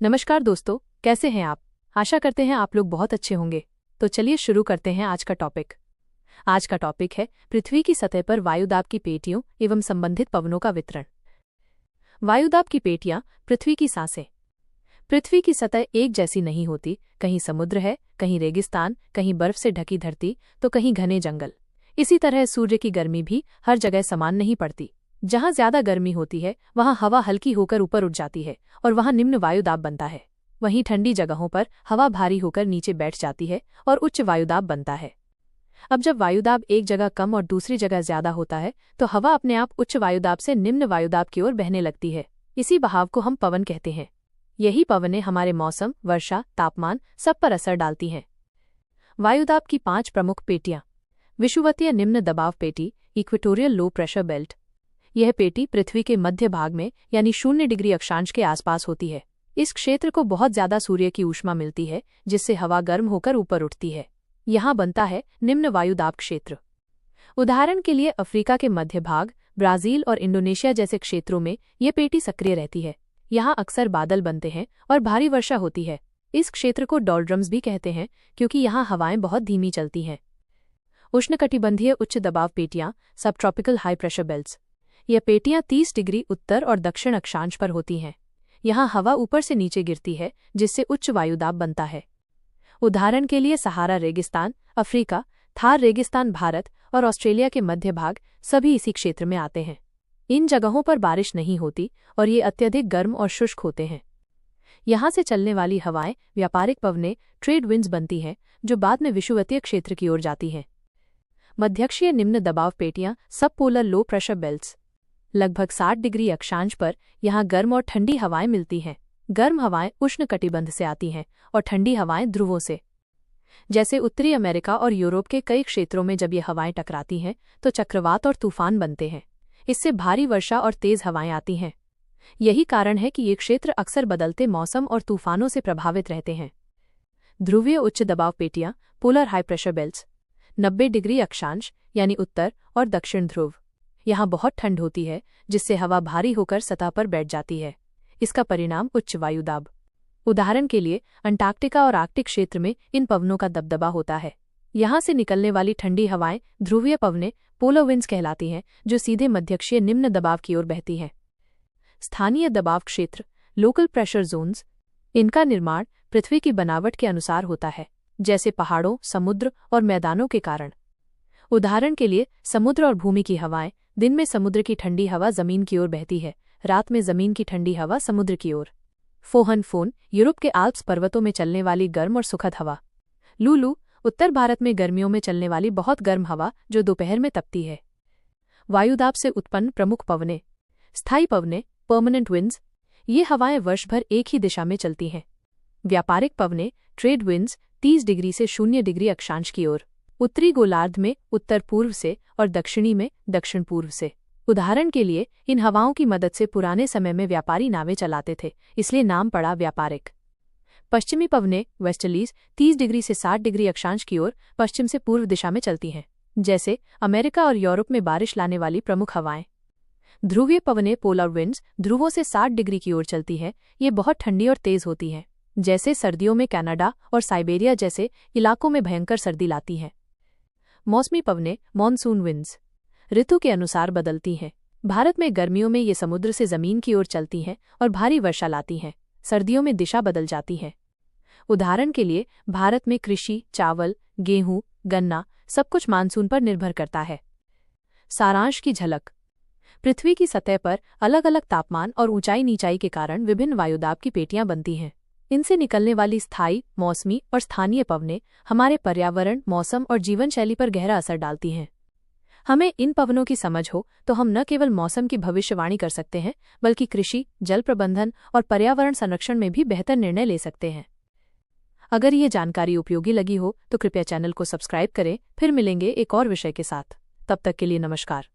नमस्कार दोस्तों, कैसे हैं आप। आशा करते हैं आप लोग बहुत अच्छे होंगे। तो चलिए शुरू करते हैं आज का टॉपिक। आज का टॉपिक है पृथ्वी की सतह पर वायुदाब की पेटियों एवं संबंधित पवनों का वितरण। वायुदाब की पेटियां पृथ्वी की सांसें। पृथ्वी की सतह एक जैसी नहीं होती, कहीं समुद्र है, कहीं रेगिस्तान, कहीं बर्फ से ढकी धरती, तो कहीं घने जंगल। इसी तरह सूर्य की गर्मी भी हर जगह समान नहीं पड़ती। जहां ज्यादा गर्मी होती है वहां हवा हल्की होकर ऊपर उठ जाती है और वहां निम्न वायुदाब बनता है। वहीं ठंडी जगहों पर हवा भारी होकर नीचे बैठ जाती है और उच्च वायुदाब बनता है। अब जब वायुदाब एक जगह कम और दूसरी जगह ज्यादा होता है तो हवा अपने आप उच्च वायुदाब से निम्न वायुदाब की ओर बहने लगती है। इसी बहाव को हम पवन कहते हैं। यही पवनें हमारे मौसम, वर्षा, तापमान सब पर असर डालती हैं। वायुदाब की 5 प्रमुख पेटियां। विषुवतीय निम्न दबाव पेटी, इक्वेटोरियल लो प्रेशर बेल्ट। यह पेटी पृथ्वी के मध्य भाग में यानी 0 डिग्री अक्षांश के आसपास होती है। इस क्षेत्र को बहुत ज्यादा सूर्य की ऊष्मा मिलती है, जिससे हवा गर्म होकर ऊपर उठती है। यहाँ बनता है निम्न वायुदाब क्षेत्र। उदाहरण के लिए अफ्रीका के मध्य भाग, ब्राजील और इंडोनेशिया जैसे क्षेत्रों में ये पेटी सक्रिय रहती है। यहाँ अक्सर बादल बनते हैं और भारी वर्षा होती है। इस क्षेत्र को डोल्ड्रम्स भी कहते हैं क्योंकि यहाँ हवाएं बहुत धीमी चलती हैं। उष्णकटिबंधीय उच्च दबाव पेटियां, सब ट्रॉपिकल हाई प्रेशर बेल्ट्स। यह पेटियां 30 डिग्री उत्तर और दक्षिण अक्षांश पर होती हैं। यहाँ हवा ऊपर से नीचे गिरती है, जिससे उच्च वायुदाब बनता है। उदाहरण के लिए सहारा रेगिस्तान, अफ्रीका, थार रेगिस्तान भारत और ऑस्ट्रेलिया के मध्य भाग सभी इसी क्षेत्र में आते हैं। इन जगहों पर बारिश नहीं होती और ये अत्यधिक गर्म और शुष्क होते हैं। यहाँ से चलने वाली हवाएं व्यापारिक पवनें, ट्रेड विंड्स बनती हैं, जो बाद में विषुवतीय क्षेत्र की ओर जाती हैं। मध्यक्षीय निम्न दबाव पेटियां, सब पोलर लो प्रेशर बेल्ट्स। लगभग 60 डिग्री अक्षांश पर यहाँ गर्म और ठंडी हवाएं मिलती हैं। गर्म हवाएं उष्णकटिबंध से आती हैं और ठंडी हवाएं ध्रुवों से। जैसे उत्तरी अमेरिका और यूरोप के कई क्षेत्रों में जब ये हवाएं टकराती हैं तो चक्रवात और तूफान बनते हैं। इससे भारी वर्षा और तेज हवाएं आती हैं। यही कारण है कि ये क्षेत्र अक्सर बदलते मौसम और तूफानों से प्रभावित रहते हैं। ध्रुवीय उच्च दबाव पेटियां, polar high pressure belts. 90 degree अक्षांश यानी उत्तर और दक्षिण ध्रुव। यहाँ बहुत ठंड होती है, जिससे हवा भारी होकर सतह पर बैठ जाती है। इसका परिणाम उच्च वायुदाब। उदाहरण के लिए अंटार्कटिका और आर्कटिक क्षेत्र में इन पवनों का दबदबा होता है। यहाँ से निकलने वाली ठंडी हवाएं ध्रुवीय पवनें, पोलर विंड्स कहलाती हैं, जो सीधे मध्यक्षीय निम्न दबाव की ओर बहती हैं। स्थानीय दबाव क्षेत्र, लोकल प्रेशर जोन्स। इनका निर्माण पृथ्वी की बनावट के अनुसार होता है, जैसे पहाड़ों, समुद्र और मैदानों के कारण। उदाहरण के लिए समुद्र और भूमि की हवाएं। दिन में समुद्र की ठंडी हवा जमीन की ओर बहती है, रात में जमीन की ठंडी हवा समुद्र की ओर। फोहन फोन, यूरोप के आल्प्स पर्वतों में चलने वाली गर्म और सुखद हवा। लूलू, उत्तर भारत में गर्मियों में चलने वाली बहुत गर्म हवा जो दोपहर में तपती है। वायुदाब से उत्पन्न प्रमुख पवनें। स्थायी पवनें, परमानेंट विंड्स। ये हवाएं वर्ष भर एक ही दिशा में चलती हैं। व्यापारिक पवनें, ट्रेड विंड्स, 30 डिग्री से 0 डिग्री अक्षांश की ओर। उत्तरी गोलार्ध में उत्तर पूर्व से और दक्षिणी में दक्षिण पूर्व से। उदाहरण के लिए इन हवाओं की मदद से पुराने समय में व्यापारी नावें चलाते थे, इसलिए नाम पड़ा व्यापारिक। पश्चिमी पवनें, वेस्टर्लीज, 30 डिग्री से 60 डिग्री अक्षांश की ओर पश्चिम से पूर्व दिशा में चलती हैं, जैसे अमेरिका और यूरोप में बारिश लाने वाली प्रमुख हवाएं। ध्रुवीय पवनें, पोलर विंड्स, ध्रुवों से 60 डिग्री की ओर चलती हैं। ये बहुत ठंडी और तेज होती हैं, जैसे सर्दियों में कनाडा और साइबेरिया जैसे इलाकों में भयंकर सर्दी लाती हैं। मौसमी पवनें, मॉनसून विंड्स, ऋतु के अनुसार बदलती हैं। भारत में गर्मियों में ये समुद्र से जमीन की ओर चलती हैं और भारी वर्षा लाती हैं। सर्दियों में दिशा बदल जाती हैं। उदाहरण के लिए भारत में कृषि, चावल, गेहूं, गन्ना सब कुछ मानसून पर निर्भर करता है। सारांश की झलक। पृथ्वी की सतह पर अलग अलग तापमान और ऊंचाई नीचाई के कारण विभिन्न वायुदाब की पेटियां बनती हैं। इनसे निकलने वाली स्थायी, मौसमी और स्थानीय पवनें हमारे पर्यावरण, मौसम और जीवन शैली पर गहरा असर डालती हैं। हमें इन पवनों की समझ हो तो हम न केवल मौसम की भविष्यवाणी कर सकते हैं, बल्कि कृषि, जल प्रबंधन और पर्यावरण संरक्षण में भी बेहतर निर्णय ले सकते हैं। अगर ये जानकारी उपयोगी लगी हो तो कृपया चैनल को सब्सक्राइब करें। फिर मिलेंगे एक और विषय के साथ। तब तक के लिए नमस्कार।